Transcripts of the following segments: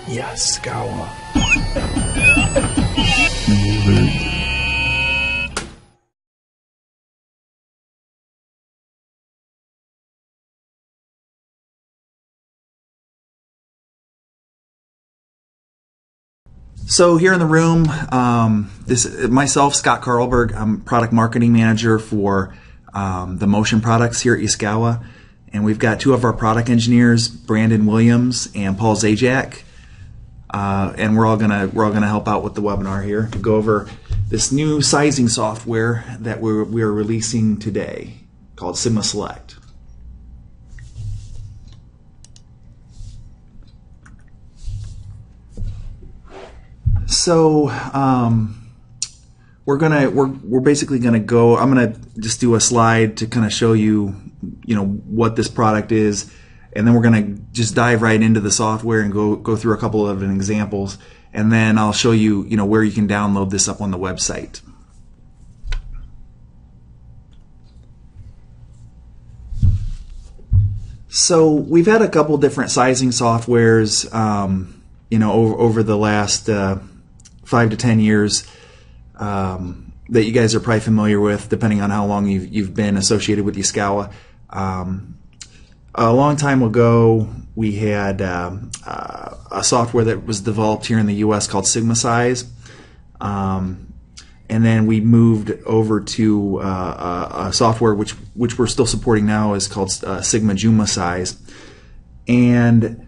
Yaskawa. So here in the room, myself, Scott Carlberg, I'm product marketing manager for the motion products here at Yaskawa, and we've got two of our product engineers, Brandon Williams and Paul Zajac, and we're all gonna help out with the webinar here to go over this new sizing software that we are releasing today called SigmaSelect. So we're basically gonna go. I'm gonna just do a slide to kind of show you, what this product is, and then we're gonna just dive right into the software and go through a couple of examples, and then I'll show you, where you can download this up on the website. So we've had a couple different sizing softwares, over the last 5 to 10 years that you guys are probably familiar with, depending on how long you've been associated with Yaskawa. A long time ago, we had a software that was developed here in the U.S. called SigmaSize, and then we moved over to a software which we're still supporting now is called SigmaSelect. And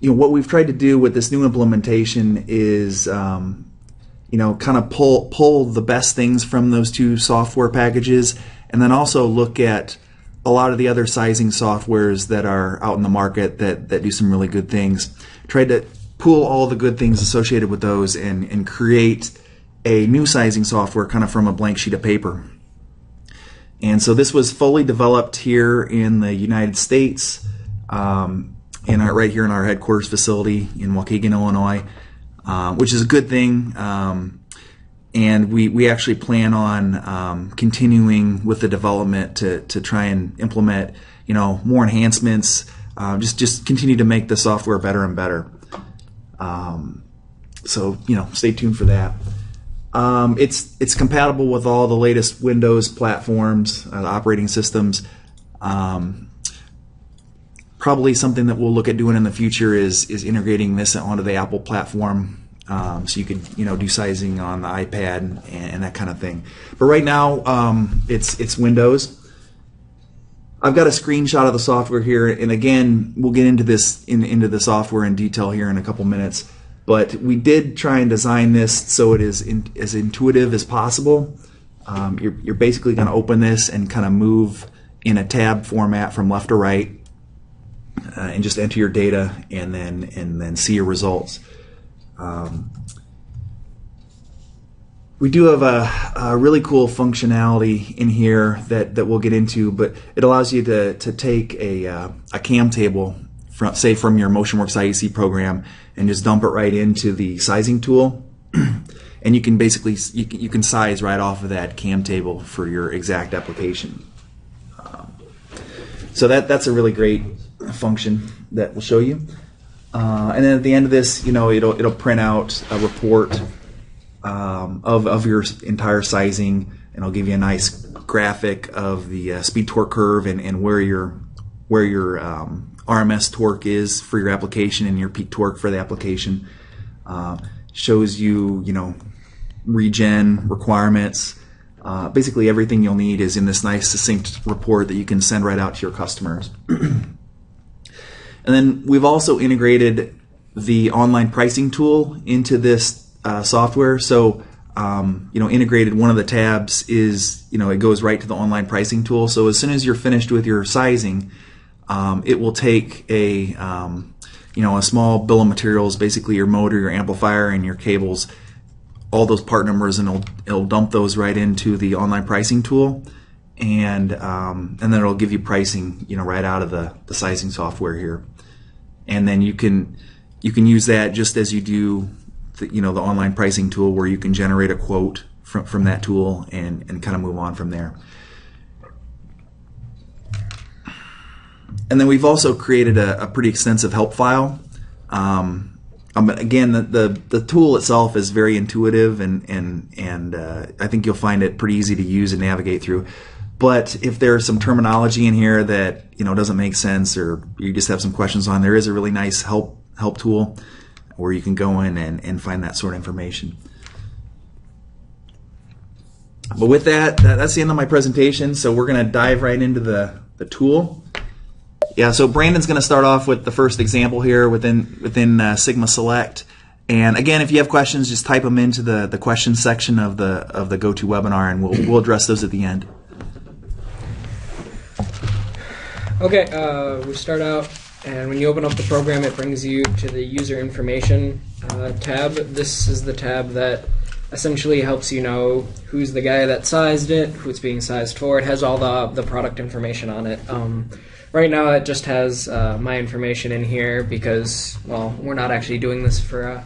what we've tried to do with this new implementation is kind of pull the best things from those two software packages, and then also look at a lot of the other sizing softwares that are out in the market that do some really good things. Tried to pull all the good things associated with those and create a new sizing software kind of from a blank sheet of paper. And so this was fully developed here in the United States, right here in our headquarters facility in Waukegan, Illinois, which is a good thing. And we actually plan on continuing with the development to try and implement more enhancements, just continue to make the software better and better. So stay tuned for that. It's compatible with all the latest Windows platforms, operating systems. Probably something that we'll look at doing in the future is integrating this onto the Apple platform, so you could do sizing on the iPad and that kind of thing. But right now it's Windows. I've got a screenshot of the software here, and again we'll get into this into the software in detail here in a couple minutes. But we did try and design this so it is as intuitive as possible. You're basically going to open this and kind of move in a tab format from left to right. And just enter your data and then see your results. We do have a really cool functionality in here that we'll get into, but it allows you to take a cam table from your MotionWorks IEC program and just dump it right into the sizing tool, and you can basically you can size right off of that cam table for your exact application. So that's a really great function that we'll show you, and then at the end of this, it'll print out a report of your entire sizing, and it'll give you a nice graphic of the speed torque curve and where your RMS torque is for your application and your peak torque for the application. Shows you regen requirements. Basically everything you'll need is in this nice succinct report that you can send right out to your customers. And then we've also integrated the online pricing tool into this software. So integrated, one of the tabs is it goes right to the online pricing tool. So as soon as you're finished with your sizing, it will take a small bill of materials, basically your motor, your amplifier, and your cables, all those part numbers, and it'll dump those right into the online pricing tool, and then it'll give you pricing, right out of the sizing software here, and then you can use that just as you do the online pricing tool, where you can generate a quote from that tool and kind of move on from there. And then we've also created a pretty extensive help file But again, the tool itself is very intuitive, and I think you'll find it pretty easy to use and navigate through. But if there's some terminology in here that doesn't make sense, or you just have some questions on, there is a really nice help tool where you can go in and find that sort of information. But with that's the end of my presentation. So we're going to dive right into the tool. Yeah, so Brandon's going to start off with the first example here within SigmaSelect. And again, if you have questions, just type them into the questions section of the GoToWebinar, and we'll address those at the end. Okay, we start out, and when you open up the program, it brings you to the User Information tab. This is the tab that essentially helps you know who's the guy that sized it, who it's being sized for. It has all the product information on it. Right now it just has my information in here because, well, we're not actually doing this for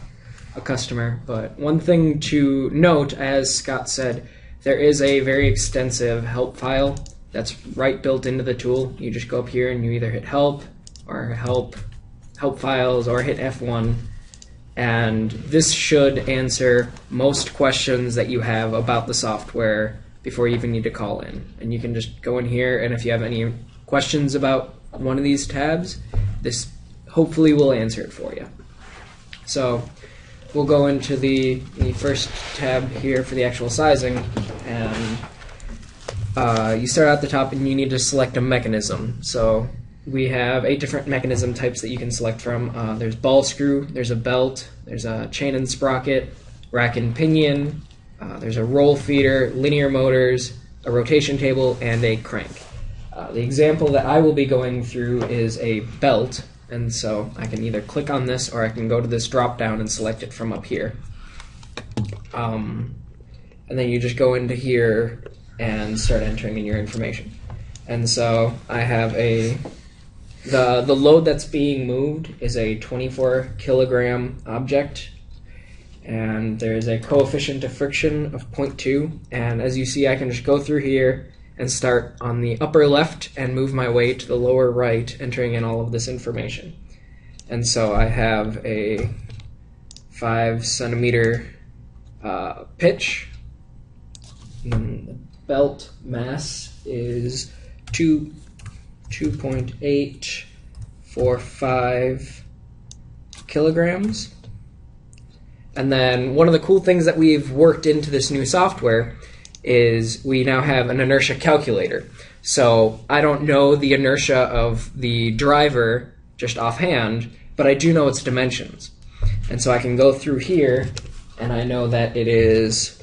a customer. But one thing to note, as Scott said, there is a very extensive help file that's right built into the tool. You just go up here and you either hit help or help files or hit F1. And this should answer most questions that you have about the software before you even need to call in. And you can just go in here, and if you have any questions about one of these tabs, this hopefully will answer it for you. So we'll go into the first tab here for the actual sizing, and you start at the top and you need to select a mechanism. So we have 8 different mechanism types that you can select from. There's ball screw, there's a belt, there's a chain and sprocket, rack and pinion, there's a roll feeder, linear motors, a rotation table, and a crank. The example that I will be going through is a belt, and so I can either click on this or I can go to this drop down and select it from up here. And then you just go into here and start entering in your information. And so I have the load that's being moved is a 24 kilogram object, and there's a coefficient of friction of 0.2, and as you see, I can just go through here and start on the upper left and move my way to the lower right, entering in all of this information. And so I have a 5 centimeter pitch, and the belt mass is 2.845 kilograms. And then one of the cool things that we've worked into this new software is we now have an inertia calculator. So I don't know the inertia of the driver just offhand, but I do know its dimensions. And so I can go through here and I know that it is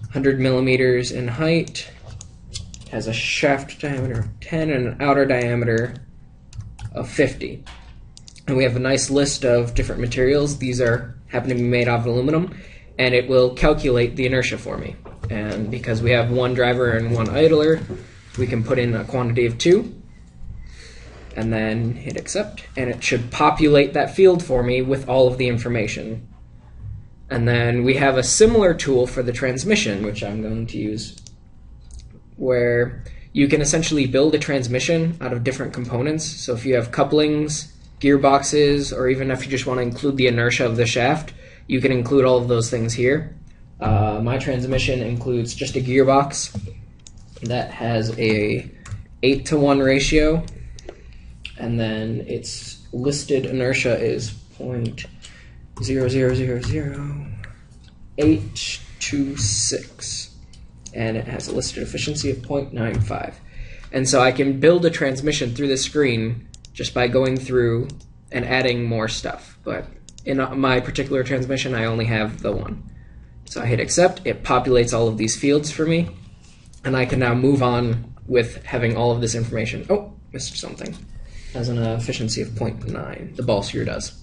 100 millimeters in height, has a shaft diameter of 10 and an outer diameter of 50. And we have a nice list of different materials. These happen to be made out of aluminum, and it will calculate the inertia for me. And because we have one driver and one idler, we can put in a quantity of 2 and then hit accept, and it should populate that field for me with all of the information. And then we have a similar tool for the transmission, which I'm going to use, where you can essentially build a transmission out of different components. So if you have couplings, gearboxes, or even if you just want to include the inertia of the shaft, you can include all of those things here. My transmission includes just a gearbox that has a 8-to-1 ratio, and then its listed inertia is 0.0000826, and it has a listed efficiency of 0.95. And so I can build a transmission through this screen just by going through and adding more stuff. But in my particular transmission, I only have the one. So I hit accept, it populates all of these fields for me, and I can now move on with having all of this information. Oh, missed something. It has an efficiency of 0.9, the ball screw does.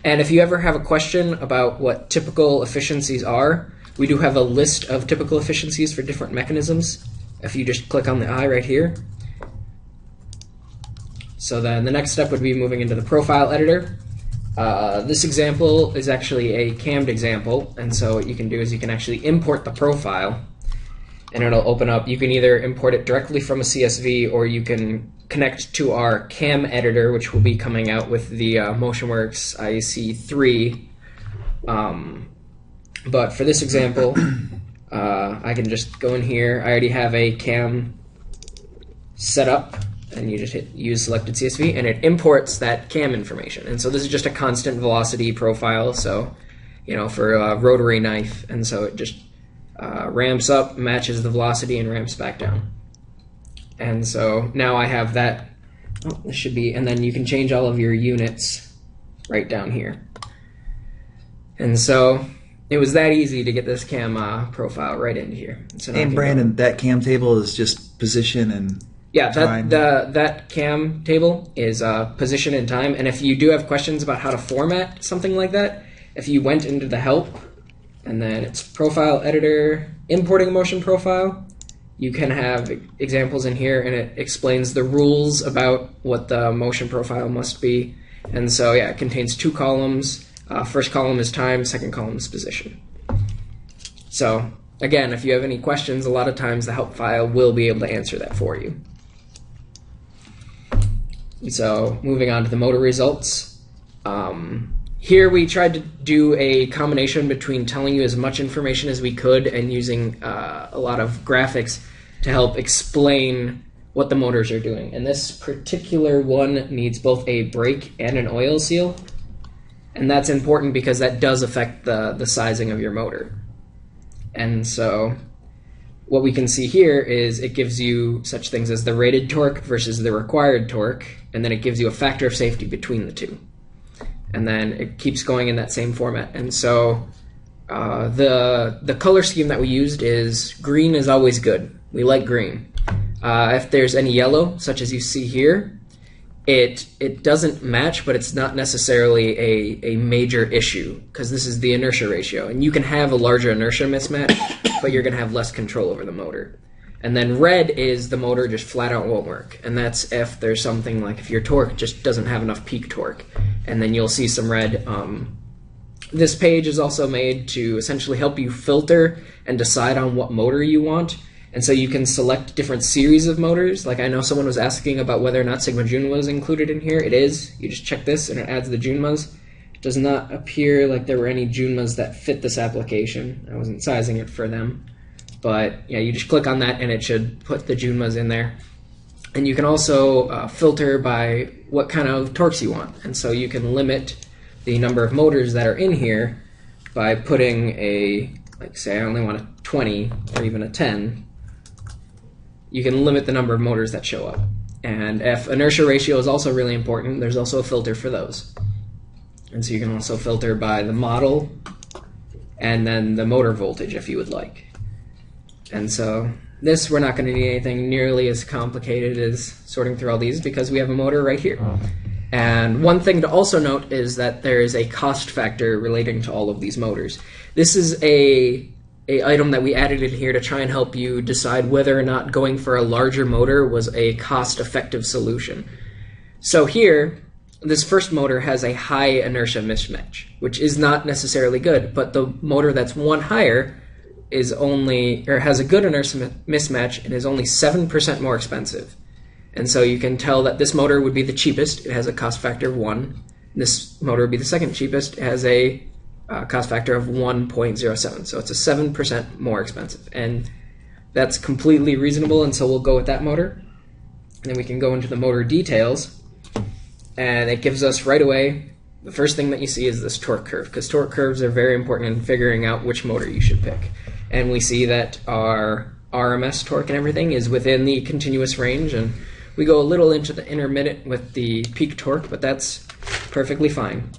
And if you ever have a question about what typical efficiencies are, we do have a list of typical efficiencies for different mechanisms. If you just click on the eye right here. So then the next step would be moving into the profile editor. This example is actually a cammed example, and so what you can do is you can actually import the profile, and it'll open up. You can either import it directly from a CSV, or you can connect to our CAM editor, which will be coming out with the MotionWorks IEC 3 But for this example, I can just go in here. I already have a cam set up, and you just hit use selected CSV, and it imports that cam information. And so this is just a constant velocity profile, so for a rotary knife, and so it just ramps up, matches the velocity, and ramps back down. And so now I have that. Oh, this should be, and then you can change all of your units right down here. And so it was that easy to get this cam profile right into here. So and Brandon, that cam table is just position and time. That cam table is position and time. And if you do have questions about how to format something like that, if you went into the help and then it's profile editor, importing a motion profile, you can have examples in here, and it explains the rules about what the motion profile must be. And so yeah, it contains 2 columns. First column is time, second column is position. So again, if you have any questions, a lot of times the help file will be able to answer that for you. So moving on to the motor results. Here we tried to do a combination between telling you as much information as we could and using a lot of graphics to help explain what the motors are doing. And this particular one needs both a brake and an oil seal. And that's important because that does affect the sizing of your motor. And so what we can see here is it gives you such things as the rated torque versus the required torque, and then it gives you a factor of safety between the two. And then it keeps going in that same format. And so the color scheme that we used is green is always good. We like green. If there's any yellow, such as you see here, it doesn't match, but it's not necessarily a major issue because this is the inertia ratio. And you can have a larger inertia mismatch, but you're going to have less control over the motor. And then red is the motor just flat out won't work. And that's if there's something like if your torque just doesn't have enough peak torque. And then you'll see some red. This page is also made to essentially help you filter and decide on what motor you want. And so you can select different series of motors. Like I know someone was asking about whether or not Sigma Junma was included in here. It is. You just check this and it adds the Junmas. It does not appear like there were any Junmas that fit this application. I wasn't sizing it for them. But yeah, you just click on that and it should put the Junmas in there. And you can also filter by what kind of torques you want. And so you can limit the number of motors that are in here by putting like say I only want a 20 or even a 10. You can limit the number of motors that show up. And if inertia ratio is also really important, there's also a filter for those. And so you can also filter by the model and then the motor voltage if you would like. And so this, we're not going to need anything nearly as complicated as sorting through all these because we have a motor right here. And one thing to also note is that there is a cost factor relating to all of these motors. This is a item that we added in here to try and help you decide whether or not going for a larger motor was a cost-effective solution. So here, this first motor has a high inertia mismatch, which is not necessarily good, but the motor that's one higher is only, or has a good inertia mismatch and is only 7% more expensive. And so you can tell that this motor would be the cheapest. It has a cost factor of 1. This motor would be the second cheapest. It has a cost factor of 1.07. So it's a 7% more expensive. And that's completely reasonable, and so we'll go with that motor. And then we can go into the motor details. And it gives us right away, the first thing that you see is this torque curve, because torque curves are very important in figuring out which motor you should pick. And we see that our RMS torque and everything is within the continuous range, and we go a little into the intermittent with the peak torque, but that's perfectly fine.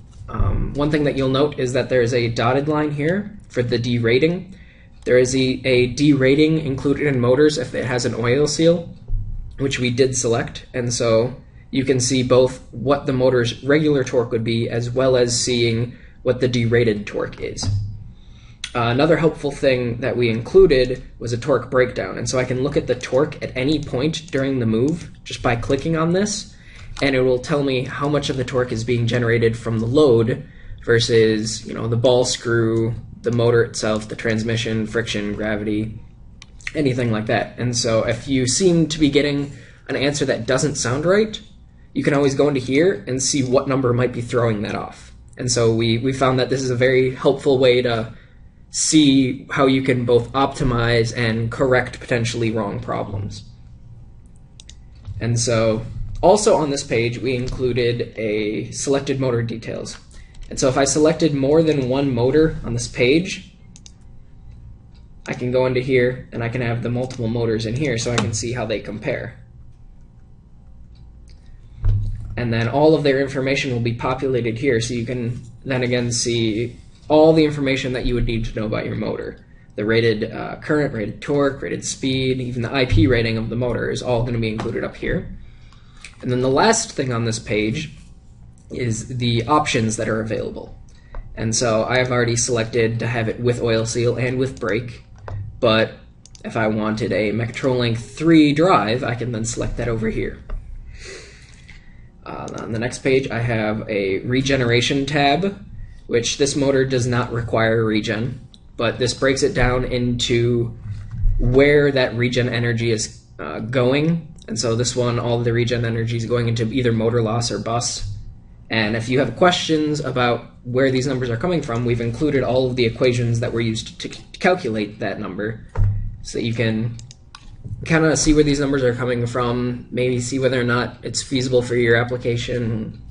One thing that you'll note is that there is a dotted line here for the derating. There is a derating included in motors if it has an oil seal, which we did select, and so you can see both what the motor's regular torque would be as well as seeing what the derated torque is. Another helpful thing that we included was a torque breakdown, and so I can look at the torque at any point during the move just by clicking on this, and it will tell me how much of the torque is being generated from the load versus, the ball screw, the motor itself, the transmission, friction, gravity, anything like that. And so if you seem to be getting an answer that doesn't sound right, you can always go into here and see what number might be throwing that off. And so we found that this is a very helpful way to see how you can both optimize and correct potentially wrong problems. And so also on this page, we included a selected motor details. And so if I selected more than one motor on this page, I can go into here and I can have the multiple motors in here so I can see how they compare. And then all of their information will be populated here, so you can then again see all the information that you would need to know about your motor. The rated current, rated torque, rated speed, even the IP rating of the motor is all going to be included up here. And then the last thing on this page is the options that are available. And so I have already selected to have it with oil seal and with brake, but if I wanted a Mechatrolink 3 drive, I can then select that over here. On the next page, I have a regeneration tab, which this motor does not require regen, but this breaks it down into where that regen energy is going. And so this one, all of the regen energy is going into either motor loss or bus. And if you have questions about where these numbers are coming from, we've included all of the equations that were used to calculate that number, so that you can kind of see where these numbers are coming from, maybe see whether or not it's feasible for your application,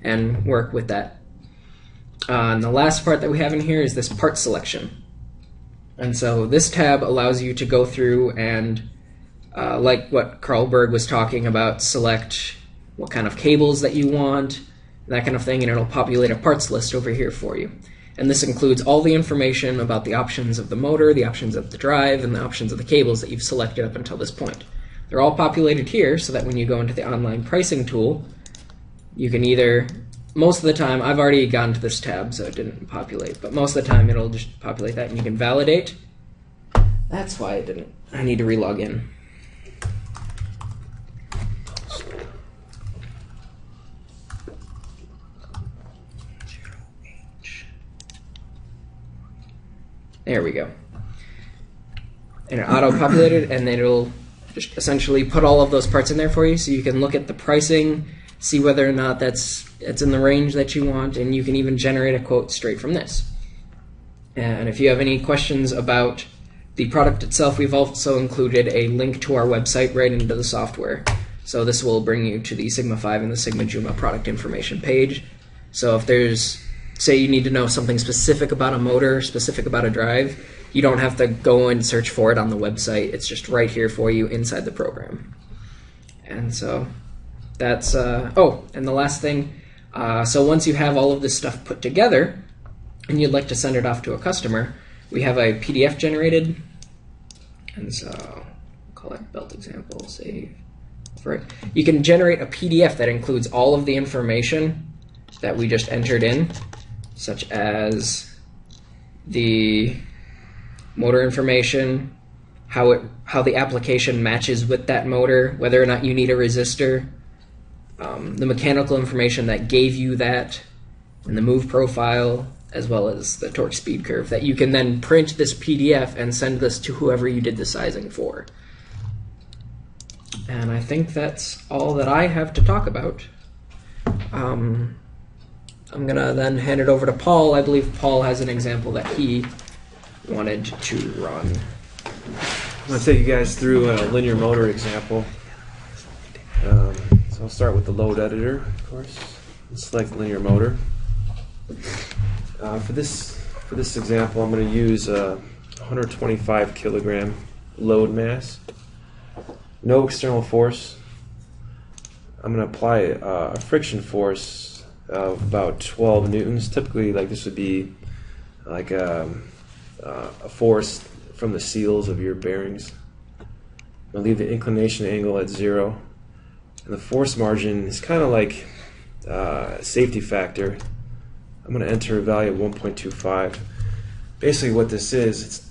and work with that. And the last part that we have in here is this part selection. And so this tab allows you to go through and, like what Carl Berg was talking about, select what kind of cables that you want, that kind of thing, and it'll populate a parts list over here for you. And this includes all the information about the options of the motor, the options of the drive, and the options of the cables that you've selected up until this point. They're all populated here so that when you go into the online pricing tool, you can either, most of the time, I've already gone to this tab so it didn't populate, but most of the time it'll just populate that and you can validate. That's why it didn't. I need to relog in. There we go. And it auto-populated, and then it'll just essentially put all of those parts in there for you, so you can look at the pricing, see whether or not it's in the range that you want, and you can even generate a quote straight from this. And if you have any questions about the product itself, we've also included a link to our website right into the software. So this will bring you to the Sigma 5 and the Sigma Juma product information page. So if there's, say you need to know something specific about a motor, specific about a drive, you don't have to go and search for it on the website. It's just right here for you inside the program. And so that's, oh, and the last thing, so once you have all of this stuff put together and you'd like to send it off to a customer, we have a PDF generated. And so I'll call it belt example, save for it. You can generate a PDF that includes all of the information that we just entered in, such as the motor information, how the application matches with that motor, whether or not you need a resistor, the mechanical information that gave you that, and the move profile, as well as the torque speed curve, that you can then print this PDF and send this to whoever you did the sizing for. And I think that's all that I have to talk about. I'm going to then hand it over to Paul. I believe Paul has an example that he wanted to run. I'm going to take you guys through a linear motor example. So I'll start with the load editor, of course, and select linear motor. For this example, I'm going to use a 125 kilogram load mass. No external force. I'm going to apply a friction force of about 12 newtons. Typically, like this would be like a force from the seals of your bearings. I'll leave the inclination angle at 0, and the force margin is kind of like a safety factor. I'm going to enter a value of 1.25. Basically, what this is,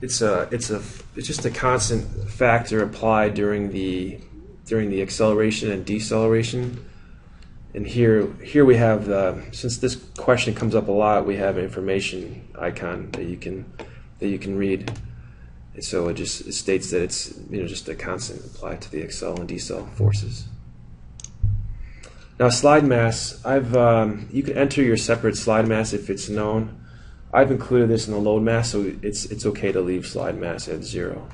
it's just a constant factor applied during the acceleration and deceleration. And here we have since this question comes up a lot, we have an information icon that you can read. And so it states that it's just a constant applied to the accel and decel forces. Now slide mass, you can enter your separate slide mass if it's known. I've included this in the load mass, so it's okay to leave slide mass at 0.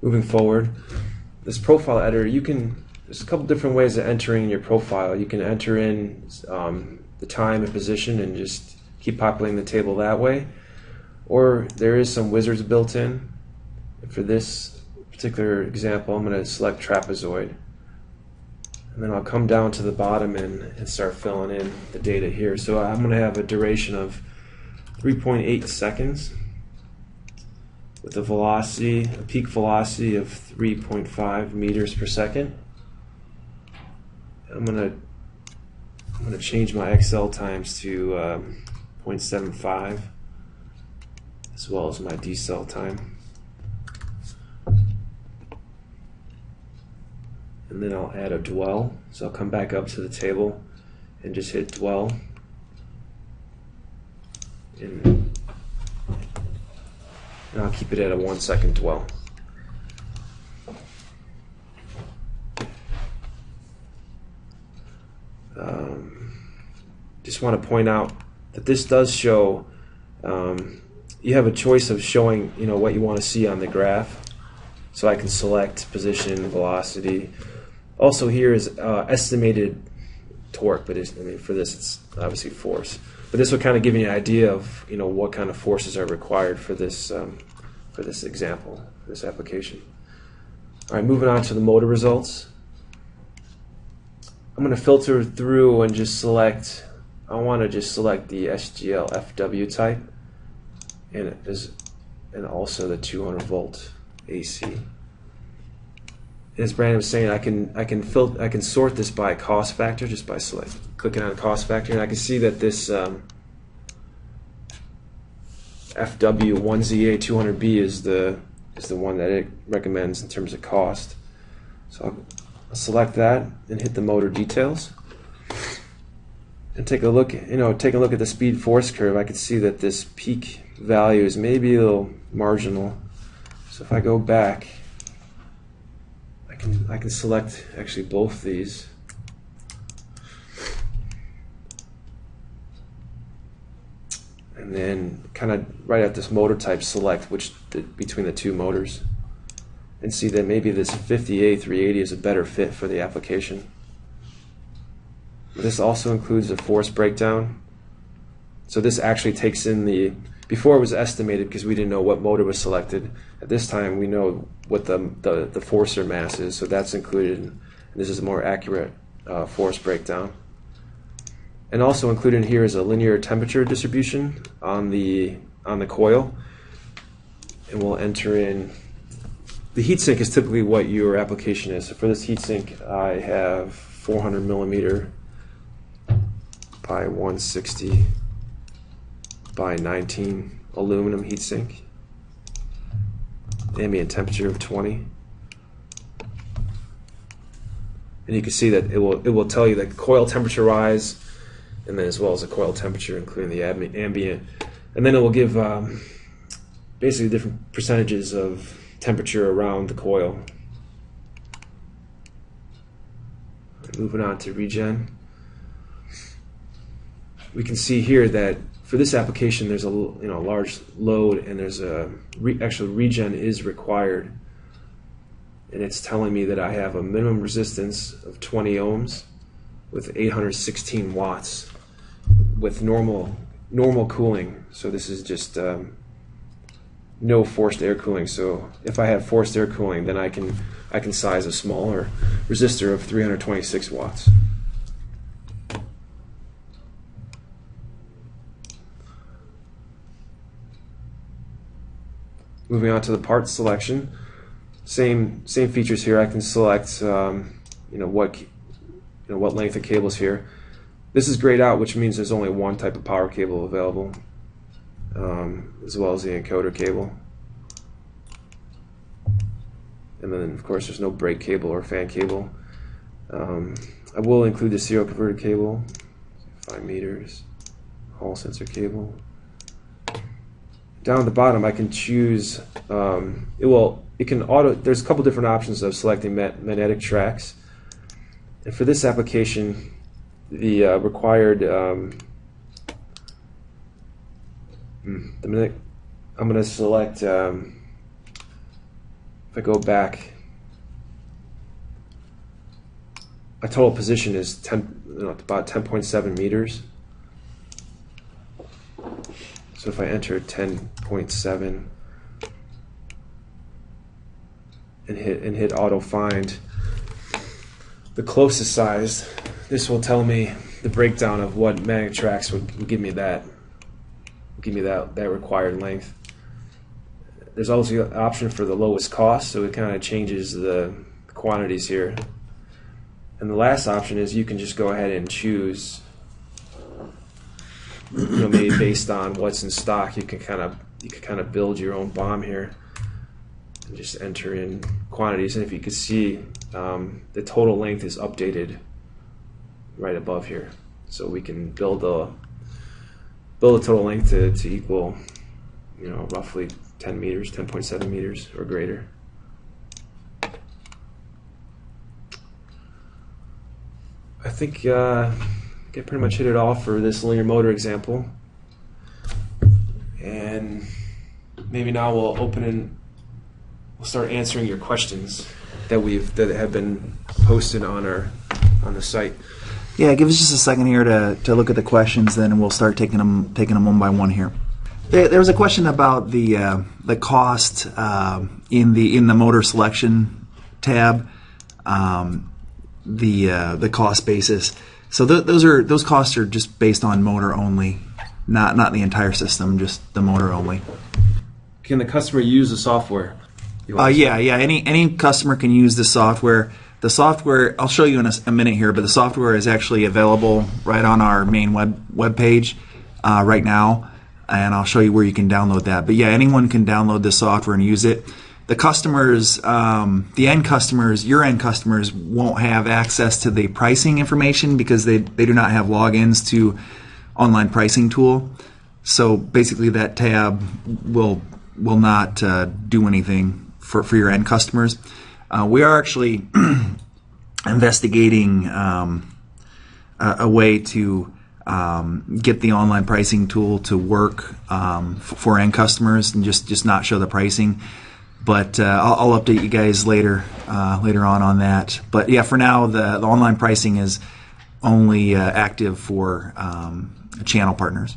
Moving forward, this profile editor, there's a couple different ways of entering your profile. You can enter in the time and position and just keep populating the table that way. Or there is some wizards built in. For this particular example, I'm going to select trapezoid. And then I'll come down to the bottom and start filling in the data here. So I'm going to have a duration of 3.8 seconds with a peak velocity of 3.5 meters per second. I'm going to change my XL times to 0.75 as well as my decel time. And then I'll add a dwell. So I'll come back up to the table and just hit dwell. And I'll keep it at a 1 second dwell. Just want to point out that this does show, you have a choice of showing what you want to see on the graph. So I can select position, velocity. Also here is estimated torque, but for this it's obviously force. But this will kind of give you an idea of what kind of forces are required for this example, this application. All right, moving on to the motor results. I'm going to filter through and just select. I want to just select the SGL FW type, and also the 200 volt AC. As Brandon was saying, I can sort this by cost factor just by clicking on cost factor, and I can see that this FW1ZA200B is the one that it recommends in terms of cost. So I'll select that and hit the motor details, and take a look. Take a look at the speed force curve. I can see that this peak value is maybe a little marginal. So if I go back, I can select actually both these. And then kind of right at this motor type, select between the two motors, and see that maybe this 50A380 is a better fit for the application. This also includes a force breakdown. So this actually takes in before it was estimated because we didn't know what motor was selected. At this time we know what the forcer mass is, so that's included. And this is a more accurate force breakdown. And also included in here is a linear temperature distribution on the coil. And we'll enter in, the heatsink is typically what your application is. So for this heatsink I have 400 millimeter by 160 by 19 aluminum heatsink, ambient temperature of 20, and you can see that it will tell you the coil temperature rise, and then as well as the coil temperature, including the ambient, and then it will give basically different percentages of temperature around the coil. Moving on to regen, we can see here that for this application, there's a large load, and there's actual regen is required, and it's telling me that I have a minimum resistance of 20 ohms with 816 watts with normal cooling. So this is just no forced air cooling. So if I have forced air cooling, then I can size a smaller resistor of 326 watts. Moving on to the part selection, same features here. I can select what length of cables here. This is grayed out, which means there's only one type of power cable available, as well as the encoder cable. And then of course there's no brake cable or fan cable. I will include the serial converter cable, 5 meters, Hall sensor cable. down at the bottom, I can choose. It can auto. There's a couple different options of selecting magnetic tracks, and for this application, the required I'm going to select. If I go back, a total position is about 10.7 meters. So if I enter 10.7 and hit auto find the closest size, this will tell me the breakdown of what magnetic tracks would give me that required length. There's also an option for the lowest cost, so it kind of changes the quantities here. And the last option is you can just go ahead and choose, maybe based on what's in stock, you can kind of build your own BOM here and just enter in quantities. And if you can see, the total length is updated right above here, so we can build a total length to equal, roughly 10 meters, 10.7 meters or greater. I think I pretty much hit it all for this linear motor example, and maybe now we'll start answering your questions that have been posted on the site. Yeah, give us just a second here to look at the questions, then we'll start taking them one by one here. There was a question about the cost in the motor selection tab, the cost basis. So those costs are just based on motor only, not the entire system, just the motor only. Can the customer use the software? Yeah. Any customer can use the software. The software, I'll show you in a minute here, but the software is actually available right on our main web page right now, and I'll show you where you can download that. But yeah, anyone can download the software and use it. The customers, the end customers, your end customers won't have access to the pricing information because they do not have logins to online pricing tool. So basically that tab will not do anything for your end customers. We are actually investigating a way to get the online pricing tool to work for end customers and just not show the pricing. But I'll update you guys later on that. But yeah, for now the online pricing is only active for channel partners.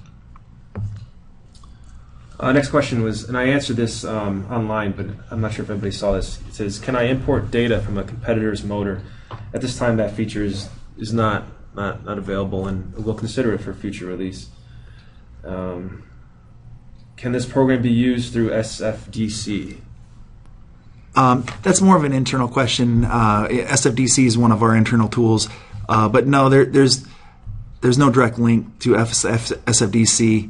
Next question was, and I answered this online, but I'm not sure if everybody saw this. It says, can I import data from a competitor's motor? At this time, that feature is not available, and we'll consider it for future release. Can this program be used through SFDC? That's more of an internal question. SFDC is one of our internal tools, but no, there's no direct link to SFDC.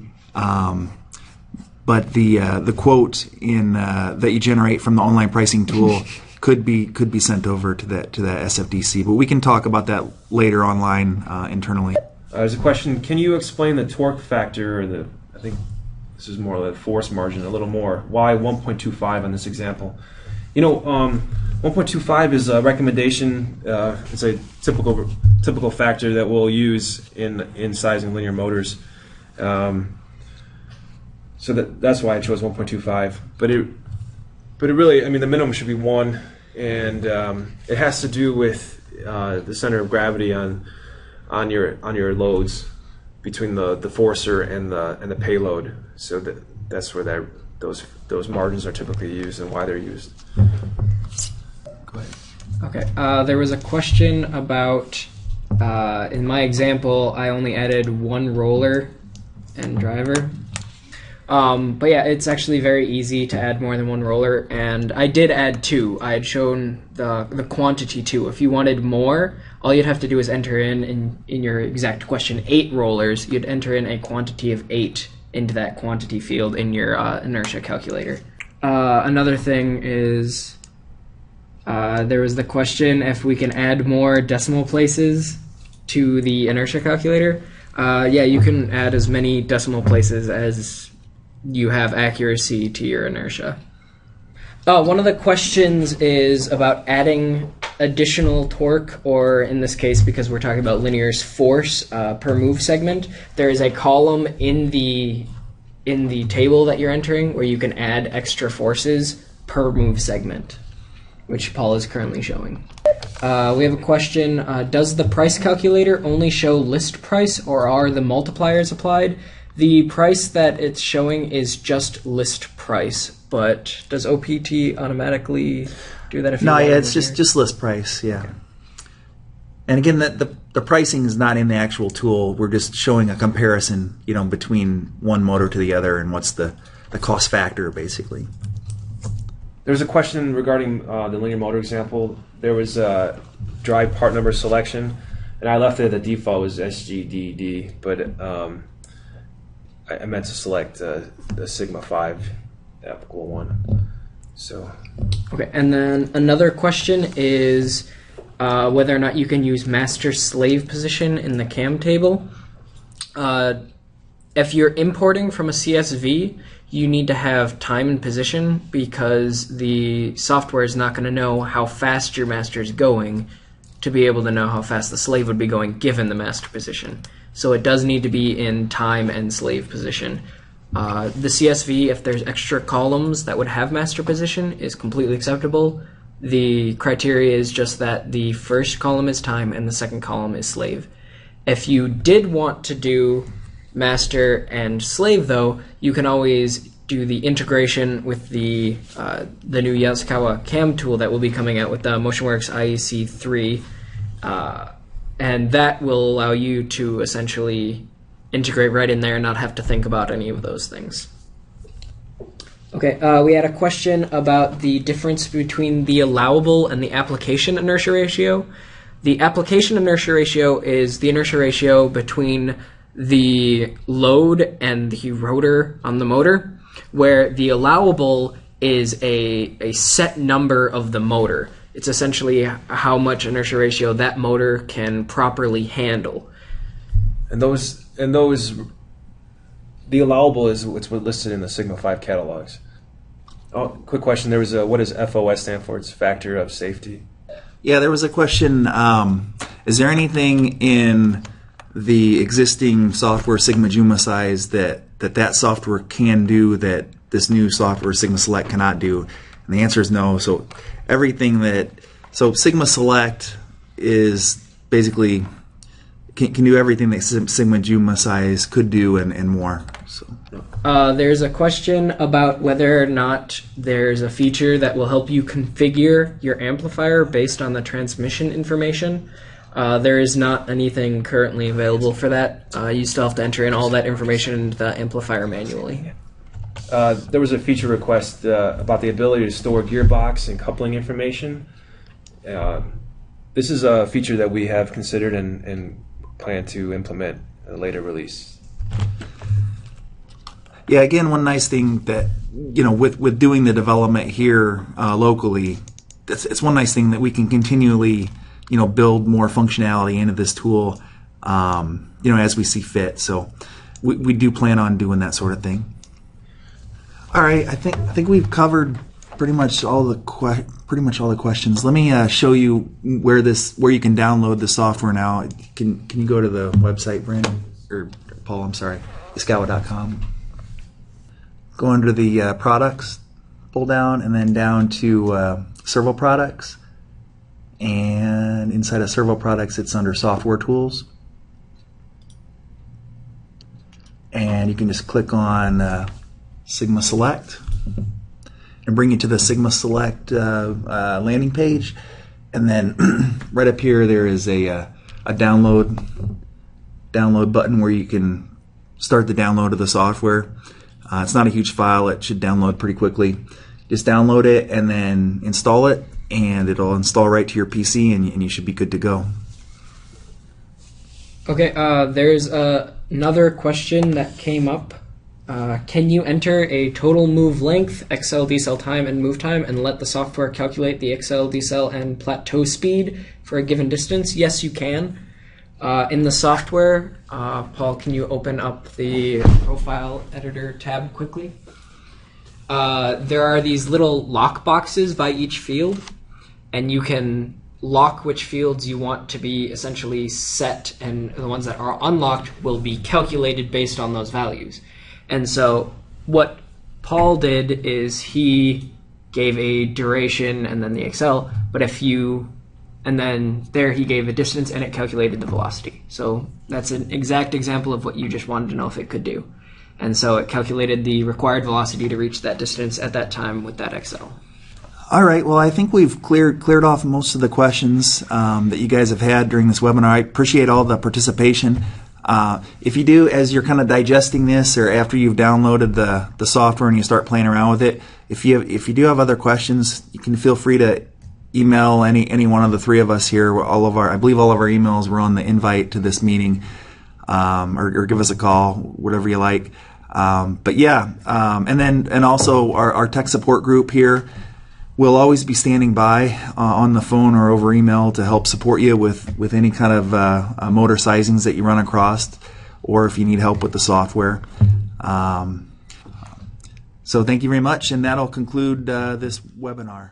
But the quote that you generate from the online pricing tool could be sent over to that SFDC. But we can talk about that later online internally. There's a question: can you explain the torque factor, or I think this is more like the force margin, a little more? Why 1.25 on this example? 1.25 is a recommendation. It's a typical factor that we'll use in sizing linear motors. So that's why I chose 1.25. But it really, the minimum should be 1, and it has to do with the center of gravity on your loads between the forcer and the payload. So that's where those margins are typically used and why they're used. Go ahead. Okay. There was a question about, in my example, I only added 1 roller and driver. But yeah, it's actually very easy to add more than 1 roller, and I did add 2. I had shown the quantity 2. If you wanted more, all you'd have to do is enter in your exact question 8 rollers. You'd enter in a quantity of 8 into that quantity field in your inertia calculator. Another thing is there was the question if we can add more decimal places to the inertia calculator. Yeah, you can add as many decimal places as you have accuracy to your inertia. One of the questions is about adding additional torque, or in this case, because we're talking about linear's force per move segment, there is a column in the table that you're entering where you can add extra forces per move segment, which Paul is currently showing. We have a question, does the price calculator only show list price, or are the multipliers applied? The price that it's showing is just list price, but does OPT automatically do that if you No, want yeah, it it's in just list price, yeah. And again, the pricing is not in the actual tool. We're just showing a comparison, between one motor to the other and what's the cost factor, basically. There's a question regarding the linear motor example. There was a drive part number selection, and I left it at the default was SGDD, but I meant to select the Sigma 5, the applicable one. So. Okay, and then another question is whether or not you can use master-slave position in the cam table. If you're importing from a CSV, you need to have time and position, because the software is not going to know how fast your master is going to be able to know how fast the slave would be going given the master position. So it does need to be in time and slave position. The CSV, if there's extra columns that would have master position, is completely acceptable. The criteria is just that the first column is time and the second column is slave. If you did want to do master and slave, though, you can always do the integration with the new Yaskawa cam tool that will be coming out with the MotionWorks IEC3, and that will allow you to essentially integrate right in there and not have to think about any of those things. Okay, we had a question about the difference between the allowable and the application inertia ratio. The application inertia ratio is the inertia ratio between the load and the rotor on the motor, where the allowable is a set number of the motor. It's essentially how much inertia ratio that motor can properly handle. And the allowable is what's listed in the Sigma 5 catalogs. Oh, quick question. There was what does FOS stand for? It's factor of safety. Yeah, there was a question, is there anything in the existing software SigmaJuma size that software can do that this new software SigmaSelect cannot do? And the answer is no. So SigmaSelect is basically can do everything that SigmaJuma size could do and more. So. There's a question about whether or not there's a feature that will help you configure your amplifier based on the transmission information. There is not anything currently available for that. You still have to enter in all that information into the amplifier manually. There was a feature request about the ability to store gearbox and coupling information. This is a feature that we have considered and plan to implement in a later release. Yeah, again, one nice thing that, with doing the development here locally, it's one nice thing that we can continually build more functionality into this tool, as we see fit. So we do plan on doing that sort of thing. All right, I think we've covered pretty much all the questions. Let me show you where you can download the software now. Can you go to the website, Brandon or Paul? I'm sorry, iskawa.com. Go under the products, pull down, and then down to servo products. And inside of servo products, it's under software tools. And you can just click on SigmaSelect and bring you to the SigmaSelect landing page. And then right up here, there is a download button where you can start the download of the software. It's not a huge file. It should download pretty quickly. Just download it and then install it, and it'll install right to your PC, and you should be good to go. Okay, there's another question that came up. Can you enter a total move length, XL, decel time, and move time, and let the software calculate the XL, decel, and plateau speed for a given distance? Yes, you can. In the software, Paul, can you open up the profile editor tab quickly? There are these little lock boxes by each field, and you can lock which fields you want to be essentially set, and the ones that are unlocked will be calculated based on those values. And so what Paul did is he gave a duration and then the accel, but and then there he gave a distance and it calculated the velocity. So that's an exact example of what you just wanted to know if it could do. And so it calculated the required velocity to reach that distance at that time with that accel. All right. Well, I think we've cleared off most of the questions that you guys have had during this webinar. I appreciate all the participation. If you do, as you're kind of digesting this, or after you've downloaded the software and you start playing around with it, if you do have other questions, you can feel free to email any one of the three of us here. I believe all of our emails were on the invite to this meeting, or give us a call, whatever you like. But yeah, and also our tech support group here will always be standing by on the phone or over email to help support you with any kind of motor sizings that you run across, or if you need help with the software. So thank you very much, and that'll conclude this webinar.